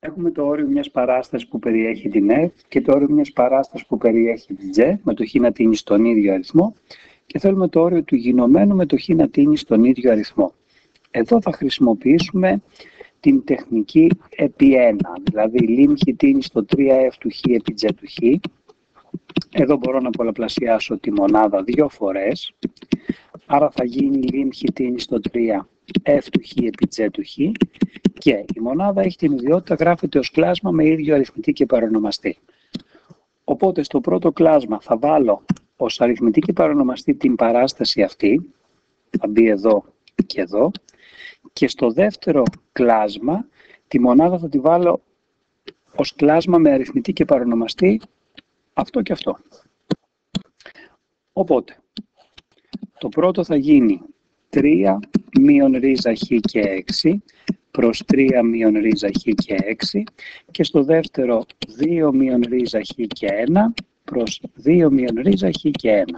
Έχουμε το όριο μιας παράστασης που περιέχει την F και το όριο μιας παράστασης που περιέχει την G με το χ να τίνει στον ίδιο αριθμό και θέλουμε το όριο του γινωμένου με το χ να τίνει στον ίδιο αριθμό. Εδώ θα χρησιμοποιήσουμε την τεχνική επί 1, δηλαδή λιμ χ τίνει στο 3F του χ επί G του χ. Εδώ μπορώ να πολλαπλασιάσω τη μονάδα δύο φορές, άρα θα γίνει λιμ χ τίνει στο 3F του χ επί G του χ και η μονάδα έχει την ιδιότητα γράφεται ως κλάσμα με ίδιο αριθμητή και παρονομαστή. Οπότε στο πρώτο κλάσμα θα βάλω ως αριθμητή και παρονομαστή την παράσταση αυτή, θα μπει εδώ και εδώ, και στο δεύτερο κλάσμα τη μονάδα θα τη βάλω ως κλάσμα με αριθμητή και παρονομαστή αυτό και αυτό. Οπότε το πρώτο θα γίνει 3 μείον ρίζα χ και 6 προς 3 μείον ρίζα χ και 6 και στο δεύτερο 2 μείον ρίζα χ και 1 προς 2 μείον ρίζα χ και 1.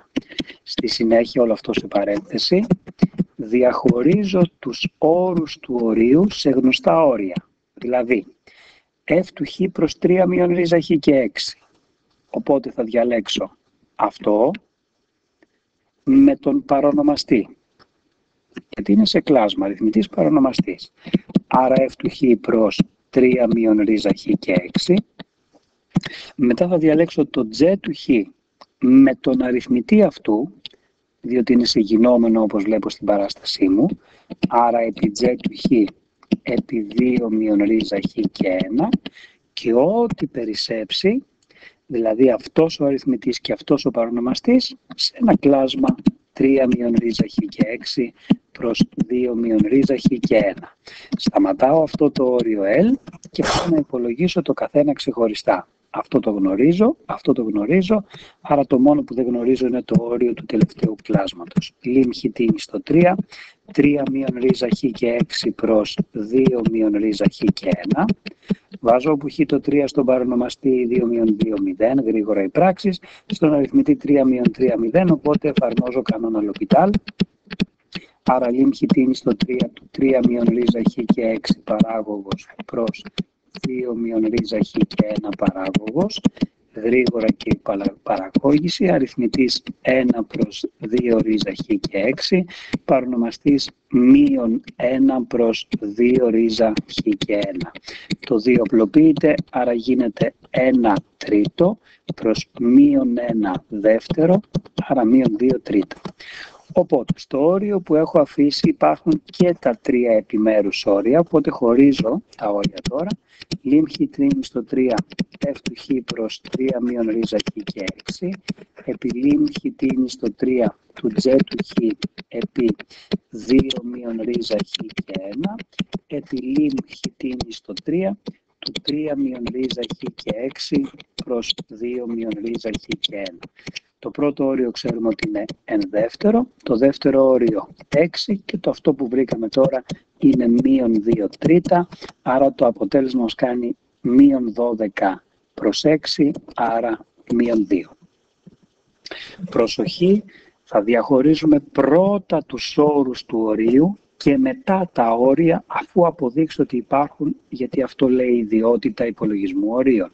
Στη συνέχεια όλο αυτό σε παρένθεση διαχωρίζω τους όρους του ορίου σε γνωστά όρια. Δηλαδή f του χ προς 3 μείον ρίζα χ και 6. Οπότε θα διαλέξω αυτό με τον παρονομαστή. Γιατί είναι σε κλάσμα, αριθμητής παρονομαστής. Άρα f του χ προς 3 μείον ρίζα χ και 6. Μετά θα διαλέξω το G του χ με τον αριθμητή αυτού, διότι είναι σε γινόμενο όπως βλέπω στην παράστασή μου. Άρα επί G του χ επί 2 μείον ρίζα χ και 1 και ό,τι περισσέψει, δηλαδή αυτός ο αριθμητής και αυτός ο παρονομαστής, σε ένα κλάσμα 3 μείον ρίζα χ και 6 προς 2 μείον ρίζα χ και 1. Σταματάω αυτό το όριο L και πάω να υπολογίσω το καθένα ξεχωριστά. Αυτό το γνωρίζω, αυτό το γνωρίζω, άρα το μόνο που δεν γνωρίζω είναι το όριο του τελευταίου κλάσματος. Λιμ χ τίνει στο 3, 3 μείον ρίζα χ και 6 προς 2 μείον ρίζα χ και 1. Βάζω όπου χ το 3 στον παρονομαστή 2 μείον 2, 0, γρήγορα οι πράξεις, στον αριθμητή 3 μείον 3, 0, οπότε εφαρμόζω κανόνα L'Hopital. Άρα λιμ χ τίνει στο 3 του 3 μείον ρίζα χ και 6 παράγωγος προς 2 μείον ρίζα χ και 1 παράγωγος, γρήγορα και η παραγώγηση, αριθμητής 1 προς 2 ρίζα χ και 6, παρονομαστής μείον 1 προς 2 ρίζα χ και 1. Το 2 απλοποιείται, άρα γίνεται 1 τρίτο προς μείον 1 δεύτερο, άρα μείον 2 τρίτο. Οπότε, στο όριο που έχω αφήσει υπάρχουν και τα τρία επιμέρους όρια, οπότε χωρίζω τα όρια τώρα. Λιμ χ τίνει στο 3, f του χ προς 3 μείον ρίζα χ και 6, επί λιμ χ τίνει στο 3 του G του χ επί 2 μείον ρίζα χ και 1, επί λιμ χ τίνει στο 3 του 3 μείον ρίζα χ και 6 προς 2 μείον ρίζα χ και 1. Το πρώτο όριο ξέρουμε ότι είναι εν δεύτερο, το δεύτερο όριο 6 και το αυτό που βρήκαμε τώρα είναι μείον 2 τρίτα, άρα το αποτέλεσμα μας κάνει μείον 12 προς 6, άρα μείον 2. Προσοχή, θα διαχωρίζουμε πρώτα τους όρους του ορίου και μετά τα όρια αφού αποδείξω ότι υπάρχουν, γιατί αυτό λέει η ιδιότητα υπολογισμού ορίων.